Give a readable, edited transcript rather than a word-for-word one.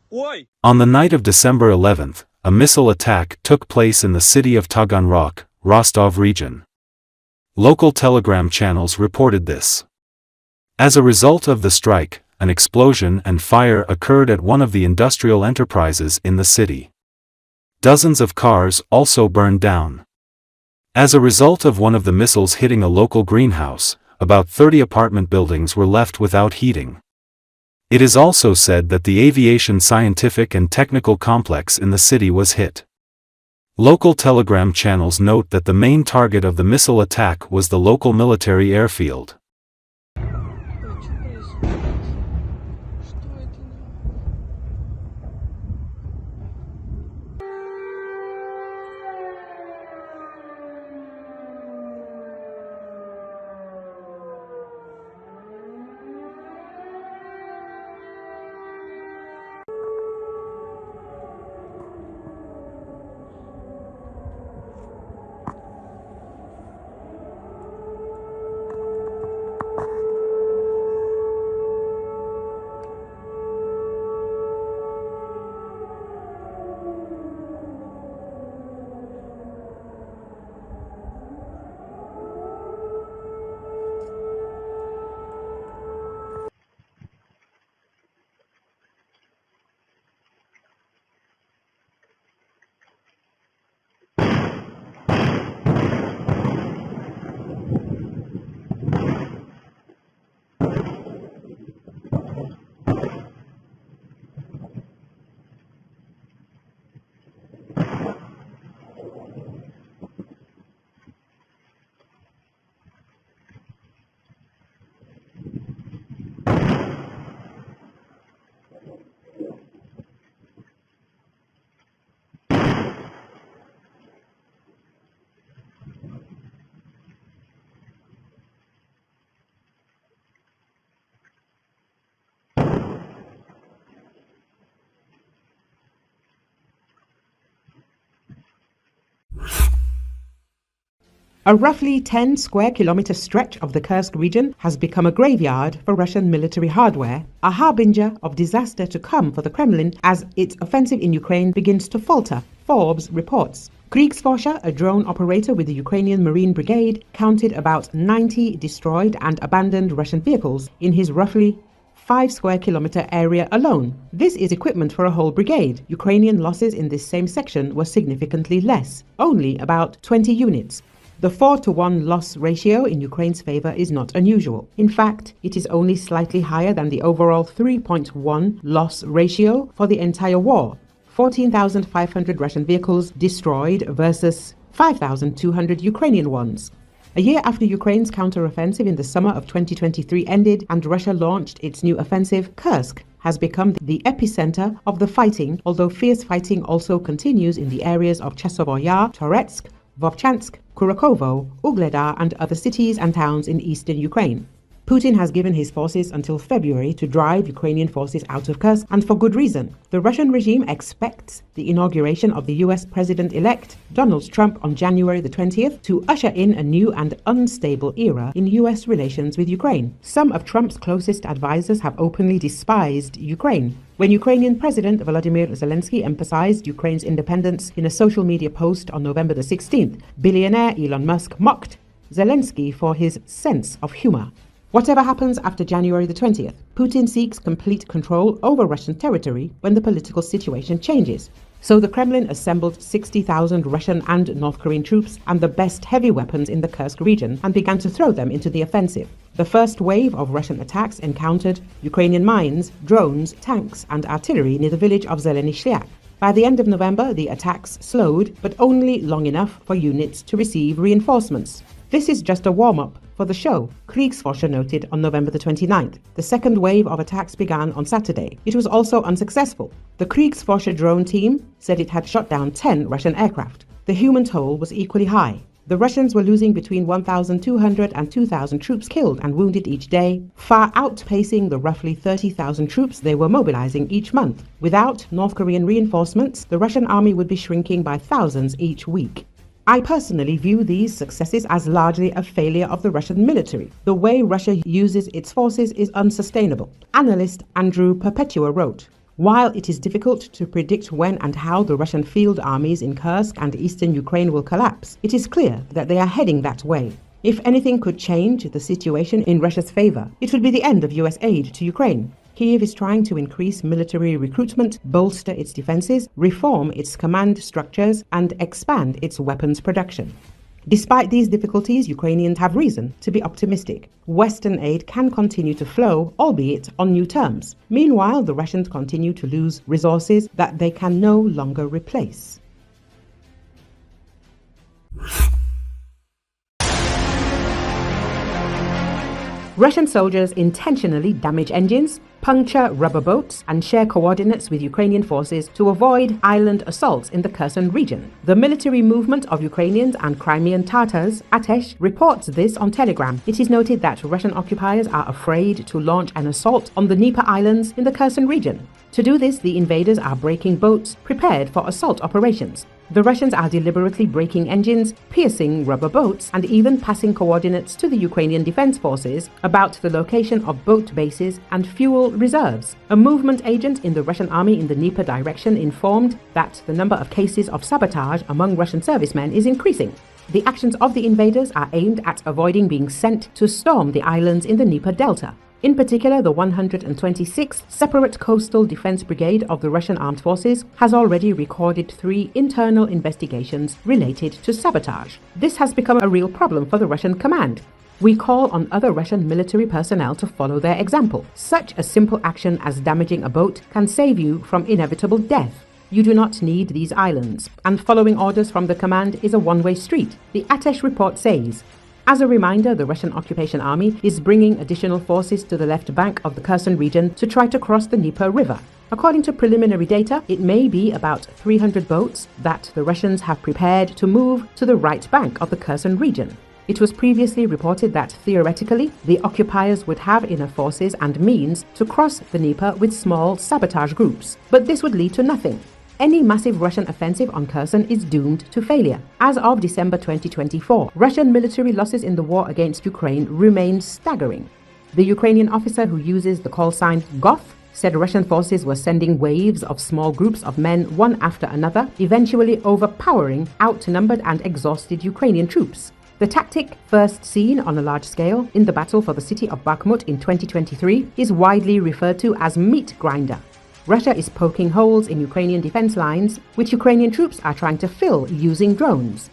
On the night of December 11th, a missile attack took place in the city of Taganrog, Rostov region. Local telegram channels reported this. As a result of the strike, an explosion and fire occurred at one of the industrial enterprises in the city. Dozens of cars also burned down. As a result of one of the missiles hitting a local greenhouse, about 30 apartment buildings were left without heating. It is also said that the aviation scientific and technical complex in the city was hit. Local telegram channels note that the main target of the missile attack was the local military airfield. A roughly 10 square kilometer stretch of the Kursk region has become a graveyard for Russian military hardware, a harbinger of disaster to come for the Kremlin as its offensive in Ukraine begins to falter, Forbes reports. Kriegsforscher, a drone operator with the Ukrainian Marine Brigade, counted about 90 destroyed and abandoned Russian vehicles in his roughly 5 square kilometer area alone. This is equipment for a whole brigade. Ukrainian losses in this same section were significantly less, only about 20 units. The 4-to-1 loss ratio in Ukraine's favor is not unusual. In fact, it is only slightly higher than the overall 3.1 loss ratio for the entire war. 14,500 Russian vehicles destroyed versus 5,200 Ukrainian ones. A year after Ukraine's counteroffensive in the summer of 2023 ended and Russia launched its new offensive, Kursk has become the epicenter of the fighting, although fierce fighting also continues in the areas of Chasiv Yar, Toretsk, Vovchansk, Kurakovo, Ugledar and other cities and towns in eastern Ukraine. Putin has given his forces until February to drive Ukrainian forces out of Kursk, and for good reason. The Russian regime expects the inauguration of the US President-elect Donald Trump on January the 20th to usher in a new and unstable era in US relations with Ukraine. Some of Trump's closest advisors have openly despised Ukraine. When Ukrainian President Volodymyr Zelenski emphasized Ukraine's independence in a social media post on November the 16th, billionaire Elon Musk mocked Zelensky for his sense of humor. Whatever happens after January the 20th, Putin seeks complete control over Russian territory when the political situation changes. So the Kremlin assembled 60,000 Russian and North Korean troops and the best heavy weapons in the Kursk region and began to throw them into the offensive. The first wave of Russian attacks encountered Ukrainian mines, drones, tanks and artillery near the village of Zeleny Shliak. By the end of November, the attacks slowed, but only long enough for units to receive reinforcements. This is just a warm-up for the show, Kriegsforscher noted on November the 29th. The second wave of attacks began on Saturday. It was also unsuccessful. The Kriegsforscher drone team said it had shot down 10 Russian aircraft. The human toll was equally high. The Russians were losing between 1,200 and 2,000 troops killed and wounded each day, far outpacing the roughly 30,000 troops they were mobilizing each month. Without North Korean reinforcements, the Russian army would be shrinking by thousands each week. I personally view these successes as largely a failure of the Russian military. The way Russia uses its forces is unsustainable. Analyst Andrew Perpetua wrote, While it is difficult to predict when and how the Russian field armies in Kursk and eastern Ukraine will collapse, it is clear that they are heading that way. If anything could change the situation in Russia's favor, it would be the end of US aid to Ukraine. Kiev is trying to increase military recruitment, bolster its defenses, reform its command structures, and expand its weapons production. Despite these difficulties, Ukrainians have reason to be optimistic. Western aid can continue to flow, albeit on new terms. Meanwhile, the Russians continue to lose resources that they can no longer replace. Russian soldiers intentionally damage engines, puncture rubber boats, and share coordinates with Ukrainian forces to avoid island assaults in the Kherson region. The military movement of Ukrainians and Crimean Tatars, Atesh, reports this on Telegram. It is noted that Russian occupiers are afraid to launch an assault on the Dnieper Islands in the Kherson region. To do this, the invaders are breaking boats prepared for assault operations. The Russians are deliberately breaking engines, piercing rubber boats, and even passing coordinates to the Ukrainian defense forces about the location of boat bases and fuel reserves. A movement agent in the Russian army in the Dnieper direction informed that the number of cases of sabotage among Russian servicemen is increasing. The actions of the invaders are aimed at avoiding being sent to storm the islands in the Dnieper Delta. In particular, the 126th Separate Coastal Defense Brigade of the Russian Armed Forces has already recorded 3 internal investigations related to sabotage. This has become a real problem for the Russian command. We call on other Russian military personnel to follow their example. Such a simple action as damaging a boat can save you from inevitable death. You do not need these islands, and following orders from the command is a one-way street, the Atesh report says. As a reminder, the Russian occupation army is bringing additional forces to the left bank of the Kherson region to try to cross the Dnieper River. According to preliminary data, it may be about 300 boats that the Russians have prepared to move to the right bank of the Kherson region. It was previously reported that, theoretically, the occupiers would have enough forces and means to cross the Dnieper with small sabotage groups, but this would lead to nothing. Any massive Russian offensive on Kherson is doomed to failure. As of December 2024, Russian military losses in the war against Ukraine remain staggering. The Ukrainian officer who uses the call sign Goth said Russian forces were sending waves of small groups of men one after another, eventually overpowering outnumbered and exhausted Ukrainian troops. The tactic, first seen on a large scale in the battle for the city of Bakhmut in 2023, is widely referred to as meat grinder. Russia is poking holes in Ukrainian defense lines, which Ukrainian troops are trying to fill using drones.